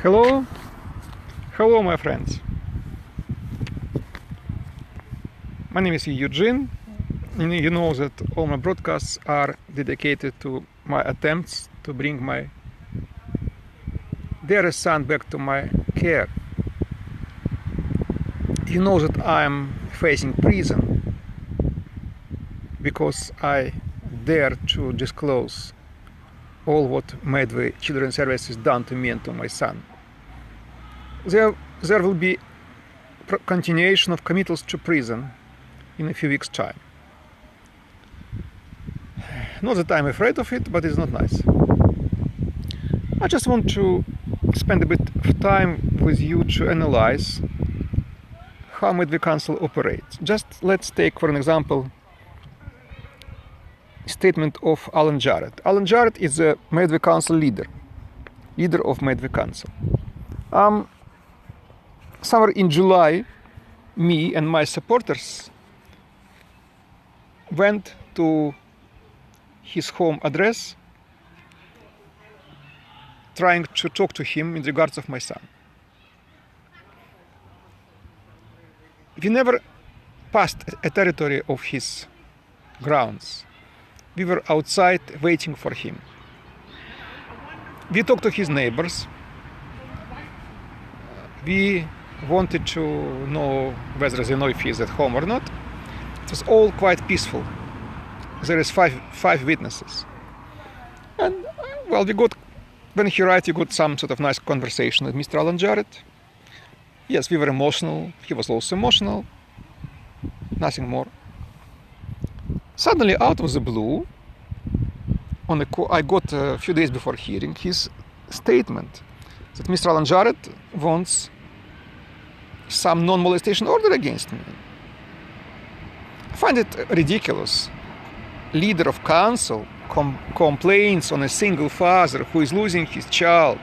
Hello, my friends. My name is Eugene. You know that all my broadcasts are dedicated to my attempts to bring my dearest son back to my care. You know that I'm facing prison because I dare to disclose all what Medway Children's Services done to me and to my son. There will be continuation of committals to prison in a few weeks' time. Not that I'm afraid of it, but it's not nice. I just want to spend a bit of time with you to analyze how Medway Council operates. Just let's take, for an example, statement of Alan Jarrett. Alan Jarrett is a Medway Council leader of Medway Council. Somewhere in July, me and my supporters went to his home address trying to talk to him in regards of my son. We never passed a territory of his grounds. We were outside waiting for him. We talked to his neighbors. We wanted to know whether they know if he is at home or not. It was all quite peaceful. There is five witnesses. And, well, when he arrived, we got some sort of nice conversation with Mr. Alan Jarrett. Yes, we were emotional. He was also emotional. Nothing more. Suddenly, out of the blue, I got a few days before hearing his statement that Mr. Alan Jarrett wants some non-molestation order against me. I find it ridiculous. Leader of council complains on a single father who is losing his child,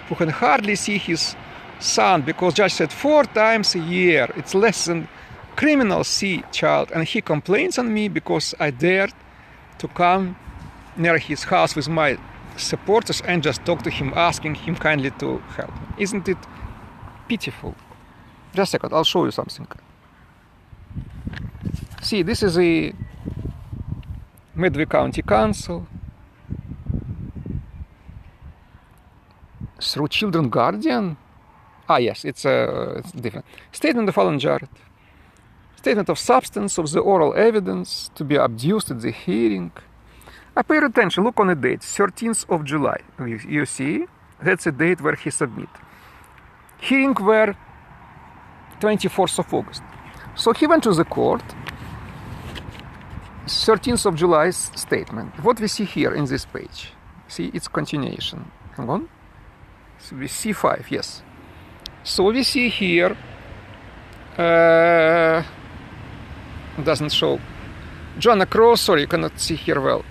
who can hardly see his son because judge said 4 times a year. It's less than criminals see child, and he complains on me because I dared to come near his house with my supporters and just talk to him, asking him kindly to help. Isn't it pitiful? Just a second, I'll show you something. See, this is the Medway County Council through Children Guardian. Yes, it's different. Statement of Alan Jarrett. Statement of substance of the oral evidence to be adduced at the hearing. I pay attention, look on the date, 13th of July. You see, that's the date where he submit. Hearing were 24th of August. So he went to the court, 13th of July's statement. What we see here in this page, see, it's continuation. Hang on. So we see 5, yes. So we see here, doesn't show. Joanna Cross, sorry, you cannot see here well.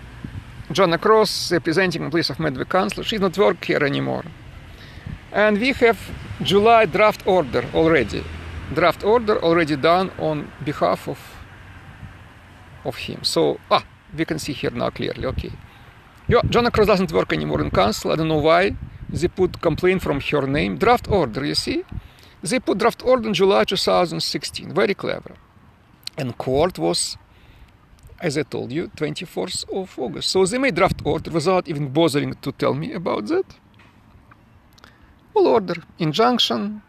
Joanna Cross, representing the place of Medway Council, she's not work here anymore. And we have July draft order already. Draft order already done on behalf of him. So, we can see here now clearly, okay. Joanna Cross doesn't work anymore in council. I don't know why. They put complaint from her name. Draft order, you see? They put draft order in July 2016. Very clever. And court was, as I told you, 24th of August. So they made draft order without even bothering to tell me about that. All order, injunction,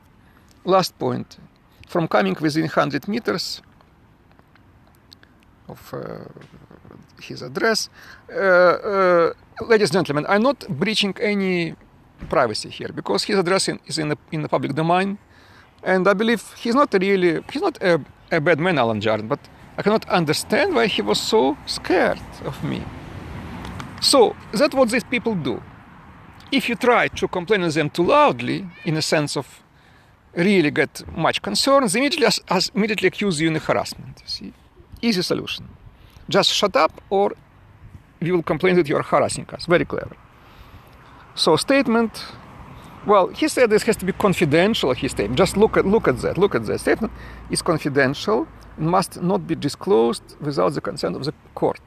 last point. From coming within 100 meters of his address. Ladies and gentlemen, I'm not breaching any privacy here because his address is in the public domain. And I believe he's not a bad man, Alan Jarrett, but I cannot understand why he was so scared of me. So, that's what these people do. If you try to complain on them too loudly, in a sense of really get much concern, they immediately accuse you in harassment. See? Easy solution. Just shut up or we will complain that you are harassing us. Very clever. So, statement. Well, he said this has to be confidential, his statement. Just look at that. Look at that. Statement is confidential and must not be disclosed without the consent of the court.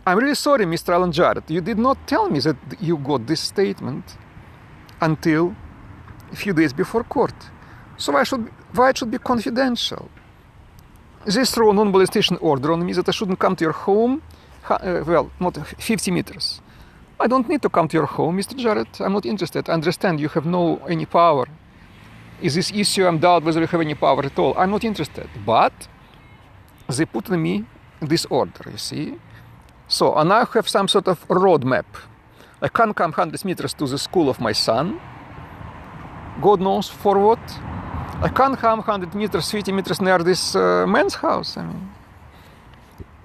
I'm really sorry, Mr. Alan Jarrett. You did not tell me that you got this statement until a few days before court. So why it should be confidential? They throw a non-molestation order on me that I shouldn't come to your home. Well, not 50 meters. I don't need to come to your home, Mr. Jarrett. I'm not interested. I understand you have any power. Is this issue, I'm doubt whether you have any power at all. I'm not interested. But they put on me this order, you see. So, and I have some sort of roadmap. I can't come 100 meters to the school of my son. God knows for what. I can't come 100 meters, 50 meters near this man's house. I mean,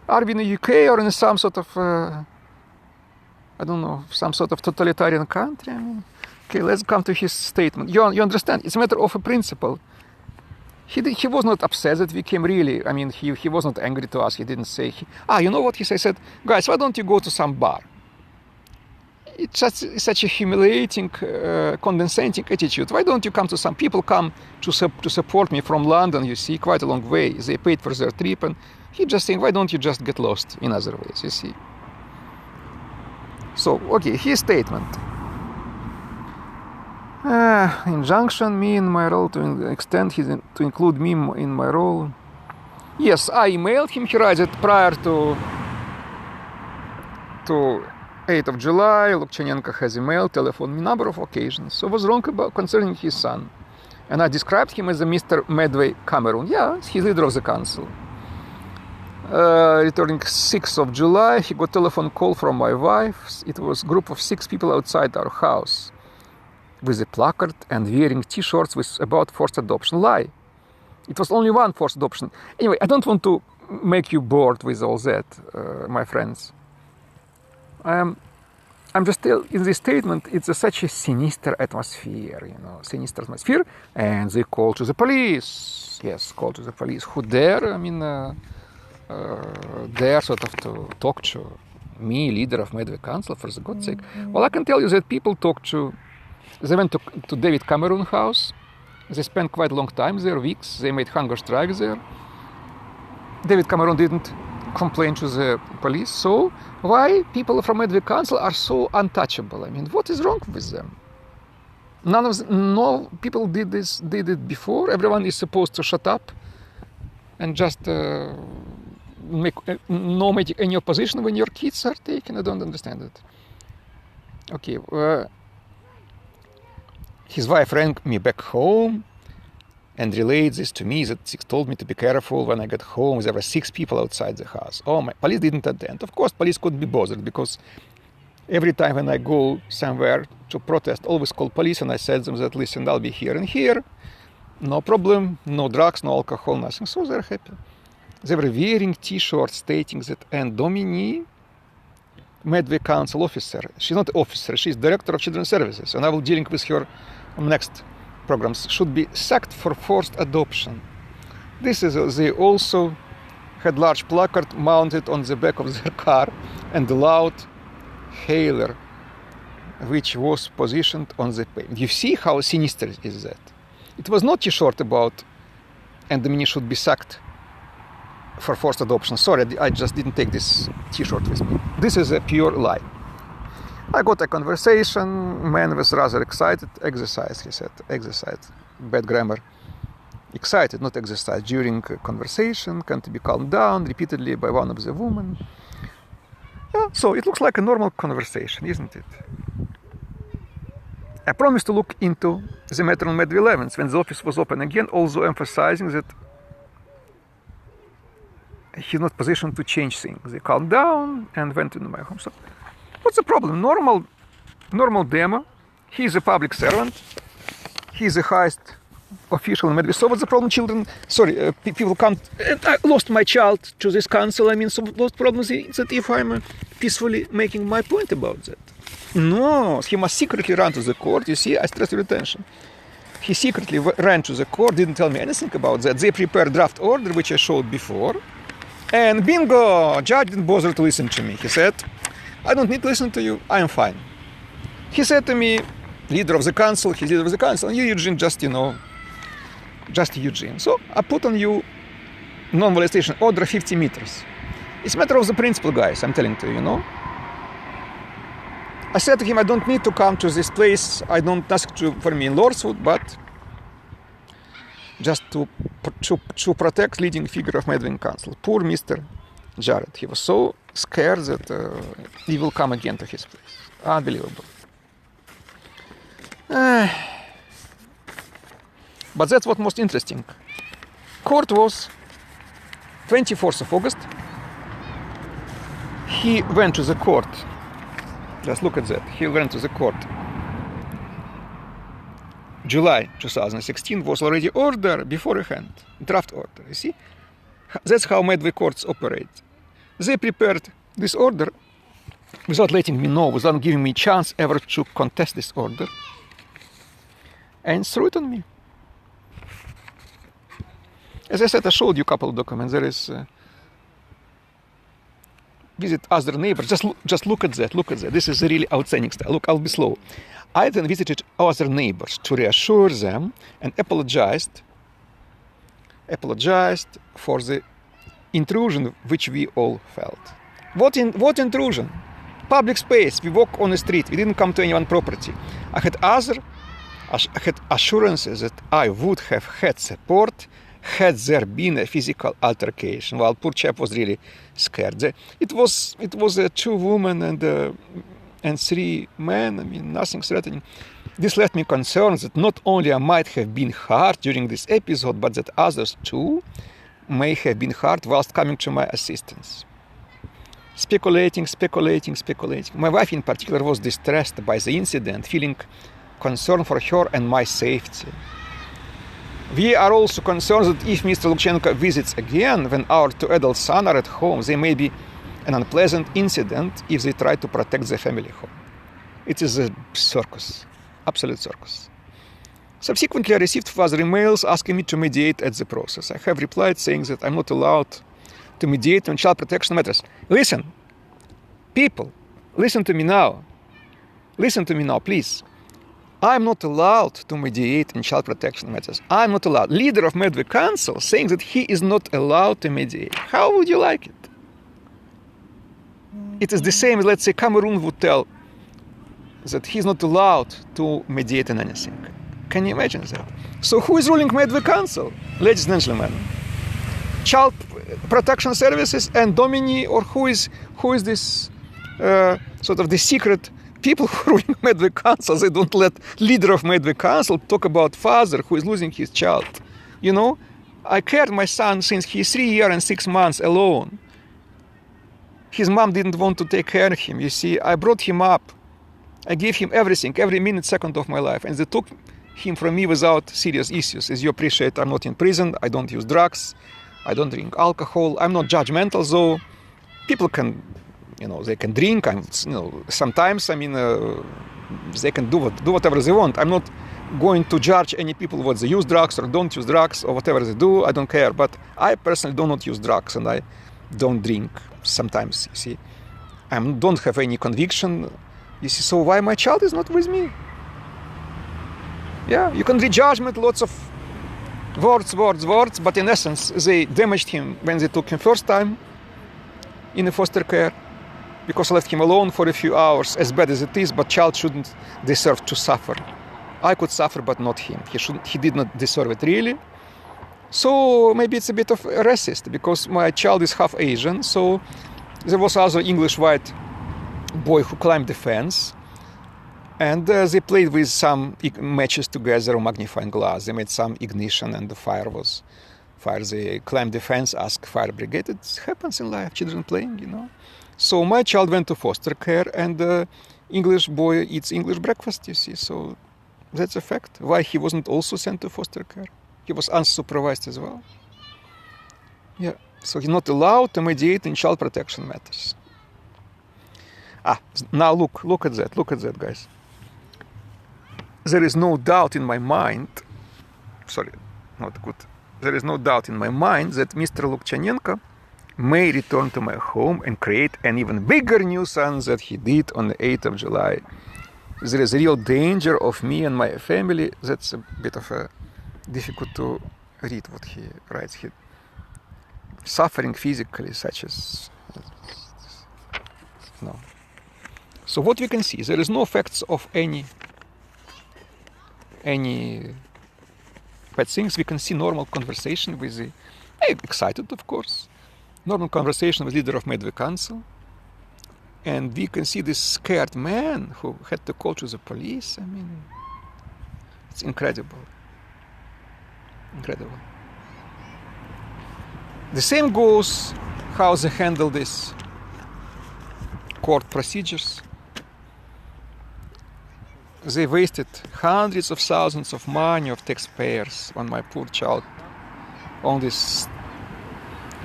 are we in the UK or in some sort of, I don't know, some sort of totalitarian country? I mean, okay, let's come to his statement. You understand? It's a matter of a principle. He was not upset that we came really. I mean, he was not angry to us. He didn't say, you know what he said? He said, guys, why don't you go to some bar? It's such a humiliating, condescending attitude. Why don't you come to some people come to support me from London, you see, quite a long way. They paid for their trip. And he just saying, why don't you just get lost in other ways, you see. So, okay, his statement. Injunction me in my role to extend to include me in my role. Yes, I emailed him. He writes it prior to 8th of July. Lukjanenko has emailed, telephoned me a number of occasions. So what's wrong concerning his son? And I described him as a Mr. Medway Cameroon. Yeah, he's leader of the council. Returning 6th of July, he got a telephone call from my wife. It was a group of 6 people outside our house with a placard and wearing t-shirts with about forced adoption. Lie. It was only one forced adoption. Anyway, I don't want to make you bored with all that, my friends. I'm just telling, in this statement, it's such a sinister atmosphere, sinister atmosphere. And they call to the police. Yes, call to the police. Who dare, dare sort of to talk to me, leader of Medway Council, for the God's sake. Well, I can tell you that people they went to David Cameron house. They spent quite a long time there, weeks. They made hunger strikes there. David Cameron didn't complain to the police. So why people from Medway Council are so untouchable? I mean, what is wrong with them? No people did it before. Everyone is supposed to shut up and just make any opposition when your kids are taken. I don't understand it. Okay. His wife rang me back home and relayed this to me, that she told me to be careful when I got home. There were 6 people outside the house. Police didn't attend. Of course, police couldn't be bothered because every time when I go somewhere to protest, always call police, and I said them that, listen, I'll be here and here. No problem, no drugs, no alcohol, nothing. So they're happy. They were wearing t-shirts stating that Anne Domini, Medway Council officer, she's not officer, she's director of children's services, and I will dealing with her on next programs, should be sacked for forced adoption. They also had large placard mounted on the back of their car and a loud hailer which was positioned on the pavement. You see how sinister is that? It was not t-shirt about Anne Domini should be sacked for forced adoption. Sorry, I just didn't take this t-shirt with me. This is a pure lie. I got a conversation. Man was rather excited. Exercise, he said. Exercise. Bad grammar. Excited, not exercise. During a conversation, can to be calmed down repeatedly by one of the women. Yeah, so it looks like a normal conversation, isn't it? I promised to look into the matter on Medway 11th when the office was open again, also emphasizing that he's not positioned to change things. They calmed down and went into my home. So, what's the problem? Normal demo. He's a public servant. He's the highest official in Medway. So what's the problem? People come. I lost my child to this council. I mean, so those problems is that if I'm peacefully making my point about that. No, he must secretly run to the court. You see, I stress your attention. He secretly ran to the court, didn't tell me anything about that. They prepared draft order, which I showed before. And bingo, judge didn't bother to listen to me. He said, I don't need to listen to you, I am fine. He said to me, leader of the council, he's leader of the council, and you, Eugene, just Eugene. So I put on you non-molestation order 50 meters. It's a matter of the principle, guys, I'm telling to you, I said to him, I don't need to come to this place. I don't ask for me in Lordswood, but just to protect leading figure of Medway Council. Poor Mr. Jarrett. He was so scared that he will come again to his place. Unbelievable. But that's what most interesting. Court was 24th of August. He went to the court. Just look at that. He went to the court. July 2016 was already order beforehand, draft order. You see? That's how Medway courts operate. They prepared this order without letting me know, without giving me a chance ever to contest this order, and threw it on me. As I said, I showed you a couple of documents. There is visit other neighbors. Just look at that. Look at that. This is really outstanding stuff. Look, I'll be slow. I then visited other neighbors to reassure them and apologized for the intrusion which we all felt. What intrusion? Public space. We walk on the street. We didn't come to anyone's property. I had assurances that I would have had support had there been a physical altercation. Well, poor chap was really scared. It was two women and three men. I mean, nothing threatening. This left me concerned that not only I might have been hurt during this episode, but that others too may have been hurt whilst coming to my assistance. Speculating. My wife in particular was distressed by the incident, feeling concern for her and my safety. We are also concerned that if Mr. Lukjanenko visits again when our two adult sons are at home, there may be an unpleasant incident if they try to protect the family home. It is a circus, absolute circus. Subsequently, I received further emails asking me to mediate at the process. I have replied saying that I'm not allowed to mediate on child protection matters. Listen, people, listen to me now. Listen to me now, please. I'm not allowed to mediate in child protection matters. I'm not allowed. Leader of Medway Council saying that he is not allowed to mediate. How would you like it? It is the same as, let's say, Cameroon would tell that he's not allowed to mediate in anything. Can you imagine that? So who is ruling Medway Council? Ladies and gentlemen, Child Protection Services and Domini, or who is this sort of the secret people who are ruling Medway Council? They don't let leader of Medway Council talk about father who is losing his child. You know, I cared my son since he's 3 years and 6 months alone. His mom didn't want to take care of him. You see, I brought him up. I gave him everything, every minute, second of my life. And they took him from me without serious issues. As you appreciate, I'm not in prison. I don't use drugs. I don't drink alcohol. I'm not judgmental, though. People can, they can drink. Sometimes, they can do whatever they want. I'm not going to judge any people what they use drugs or don't use drugs or whatever they do. I don't care. But I personally do not use drugs and I don't drink sometimes, you see. I don't have any conviction, you see. So why my child is not with me? Yeah, you can read judgment, lots of words, but in essence, they damaged him when they took him first time in the foster care, because I left him alone for a few hours, as bad as it is, but child shouldn't deserve to suffer. I could suffer, but not him. He did not deserve it, really. So maybe it's a bit of a racist, because my child is half Asian, so there was also English white boy who climbed the fence, and they played with some matches together, magnifying glass. They made some ignition and the fire. They climbed the fence, asked fire brigade. It happens in life, children playing, So my child went to foster care, and the English boy eats English breakfast, you see. So that's a fact. Why he wasn't also sent to foster care? He was unsupervised as well. Yeah, so he's not allowed to mediate in child protection matters. Now look at that, guys. There is no doubt in my mind, there is no doubt in my mind that Mr. Lukjanenko may return to my home and create an even bigger nuisance than he did on the 8th of July. There is a real danger of me and my family. That's a bit of a difficult to read what he writes here. Suffering physically, such as So what we can see, there is no effects of any bad things. We can see normal conversation with the, excited of course, normal conversation with leader of Medway Council. And we can see this scared man who had to call to the police. I mean, it's incredible. Incredible. The same goes how they handle this court procedures. They wasted hundreds of thousands of money of taxpayers on my poor child, on this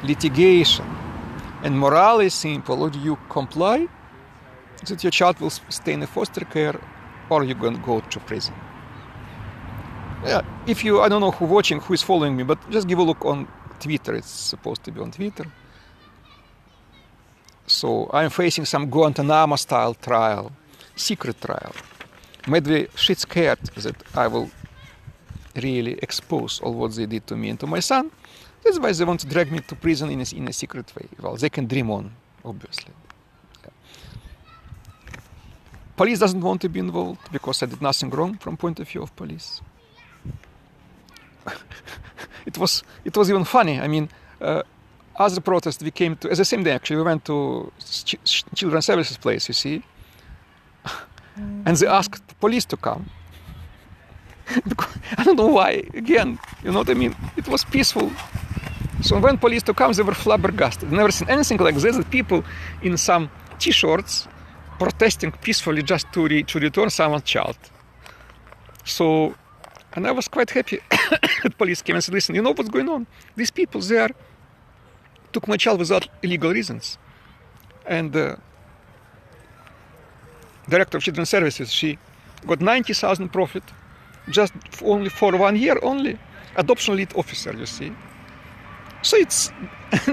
litigation. And morale is simple: would you comply that your child will stay in a foster care, or you're going to go to prison? Yeah, if you, I don't know who is following me, but just give a look on Twitter. It's supposed to be on Twitter. So I'm facing some Guantanamo-style trial, secret trial. Medway shit scared that I will really expose all what they did to me and to my son. That's why they want to drag me to prison in a secret way. Well, they can dream on, obviously. Yeah. Police doesn't want to be involved because I did nothing wrong from point of view of police. It was even funny. I mean, other protests we came to, as the same day actually, we went to Children's Services place, you see. And they asked police to come. I don't know why. Again, you know what I mean? It was peaceful. So when police to come, they were flabbergasted. I've never seen anything like this. The people in some T-shirts protesting peacefully just to return someone's child. So, and I was quite happy that police came and said, listen, you know what's going on? These people there took my child without illegal reasons. And director of Children's Services, she got 90,000 profit just only for 1 year only. Adoption lead officer, you see. So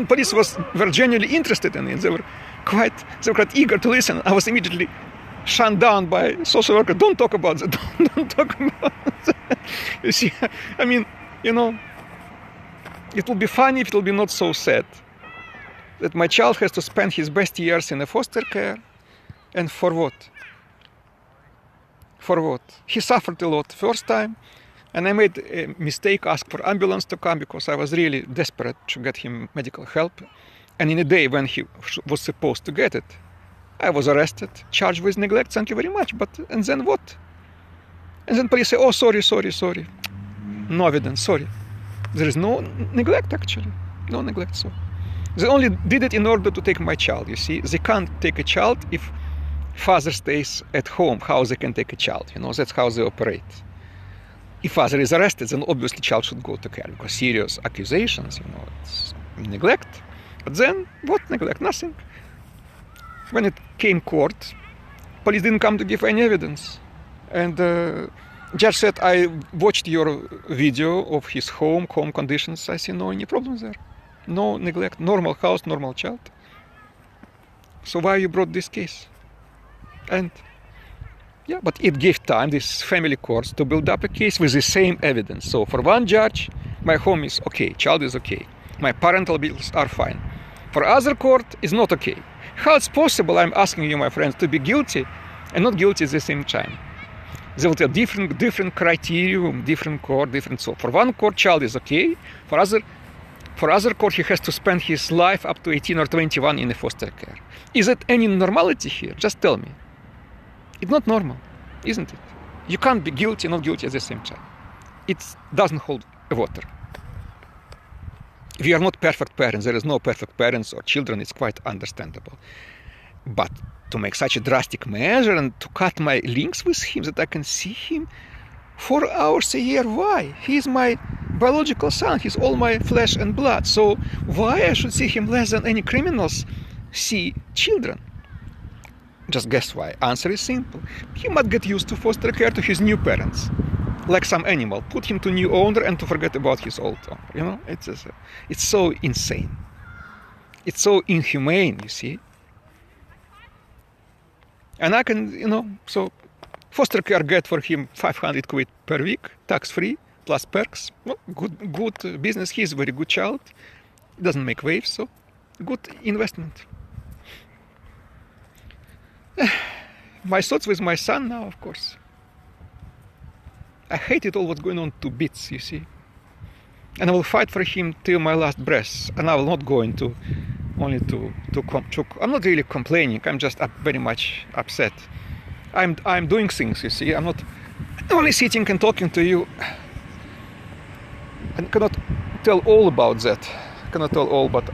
police were genuinely interested in it. They were quite eager to listen. I was immediately shut down by social worker. Don't talk about that. Don't talk about that. You see, I mean, you know, it will be funny if it will be not so sad that my child has to spend his best years in a foster care. And for what? For what? He suffered a lot first time, and I made a mistake, asked for ambulance to come because I was really desperate to get him medical help. And in a day when he was supposed to get it, I was arrested, charged with neglect, thank you very much. And then what? And then police say, oh, sorry. No evidence, sorry. There is no neglect, actually. No neglect, so. They only did it in order to take my child, you see. They can't take a child if father stays at home. How they can take a child, you know, that's how they operate. If father is arrested, then obviously child should go to care because serious accusations, you know, it's neglect. But then, what neglect? Nothing. When it came court, police didn't come to give any evidence. And judge said, I watched your video of his home conditions. I see no any problems there. No neglect, normal house, normal child. So why you brought this case? And yeah, but it gave time, this family courts, to build up a case with the same evidence. So for one judge, my home is okay, child is okay. My parental bills are fine. For other court, it's not okay. How it's possible, I'm asking you, my friends, to be guilty and not guilty at the same time? They will have different criterion, different court, different. So for one court, child is okay. For other court, he has to spend his life up to 18 or 21 in a foster care. Is it any normality here? Just tell me. It's not normal, isn't it? You can't be guilty and not guilty at the same time. It doesn't hold water. We are not perfect parents. There is no perfect parents or children. It's quite understandable. But to make such a drastic measure and to cut my links with him that I can see him 4 hours a year, why? He's my biological son. He's all my flesh and blood. So why I should see him less than any criminals see children? Just guess why. Answer is simple. He might get used to foster care to his new parents. Like some animal. Put him to new owner and to forget about his old owner. You know, it's so insane. It's so inhumane, you see. And I can, you know, so foster care get for him 500 quid per week, tax-free, plus perks. Well, good business. He's a very good child. He doesn't make waves, so good investment. my thoughts with my son now, of course. I hated all what's going on to bits, you see. And I will fight for him till my last breath. And I will not go into only to I'm not really complaining. I'm just very much upset. I'm doing things, you see. I'm not only sitting and talking to you. I cannot tell all about that. I cannot tell all, but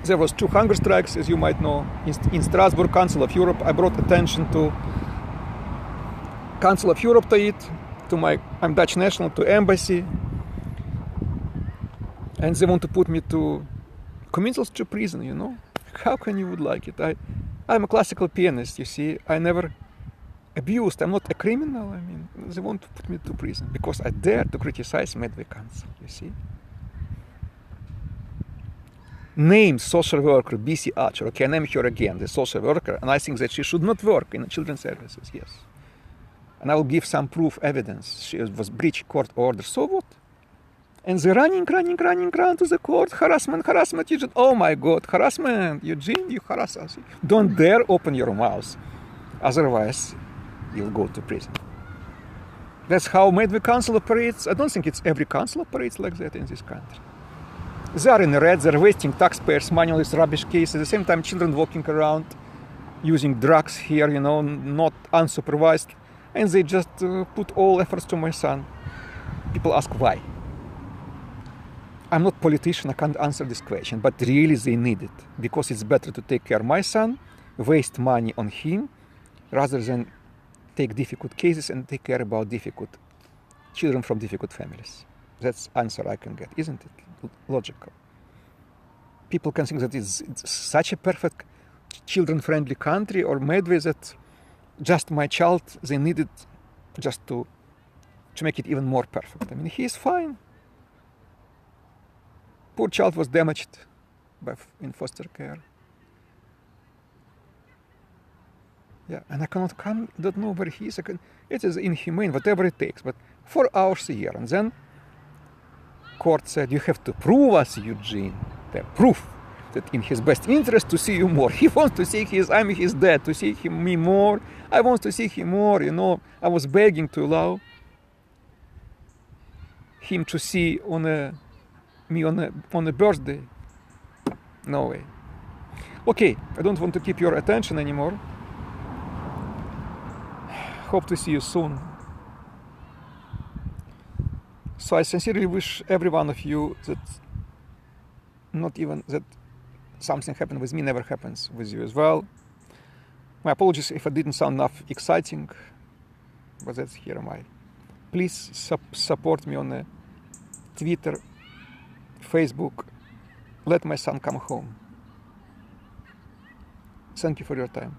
there was 2 hunger strikes, as you might know, in Strasbourg, Council of Europe. I brought attention to Council of Europe to it, I'm Dutch national, to embassy. And they want to put me to committal to prison, you know. How can you would like it? I'm a classical pianist, you see. I never abused. I'm not a criminal. I mean, they want to put me to prison because I dare to criticize Medway Council, you see. Name social worker B.C. Archer. Okay, I name her again, the social worker, and I think that she should not work in children's services, yes. And I will give some proof, evidence. She was breach court order. So what? And they're running to the court. Harassment, Eugene. Oh my God, harassment. Eugene, you harass us. Don't dare open your mouth. Otherwise, you'll go to prison. That's how Medway Council operates. I don't think it's every council operates like that in this country. They are in the red. They're wasting taxpayers' money on this rubbish case. At the same time, children walking around using drugs here, you know, not unsupervised. And they just put all efforts to my son. People ask why. I'm not a politician, I can't answer this question, but really they need it. Because it's better to take care of my son, waste money on him, rather than take difficult cases and take care about difficult children from difficult families. That's the answer I can get, isn't it? Logical. People can think that it's such a perfect children-friendly country, or Medway, that just my child, they need it just to make it even more perfect. I mean, he is fine. Poor child was damaged in foster care. Yeah, and I cannot come, don't know where he is. It is inhumane, whatever it takes, but 4 hours a year. And then court said, you have to prove us, Eugene, the proof that in his best interest to see you more. He wants to see I'm his dad, to see me more. I want to see him more, you know. I was begging to allow him to see me on a birthday. No way. Okay, I don't want to keep your attention anymore. Hope to see you soon. So I sincerely wish every one of you that something happened with me never happens with you as well. My apologies if I didn't sound enough exciting, but that's here am I. Please support me on Twitter, Facebook. Let my son come home. Thank you for your time.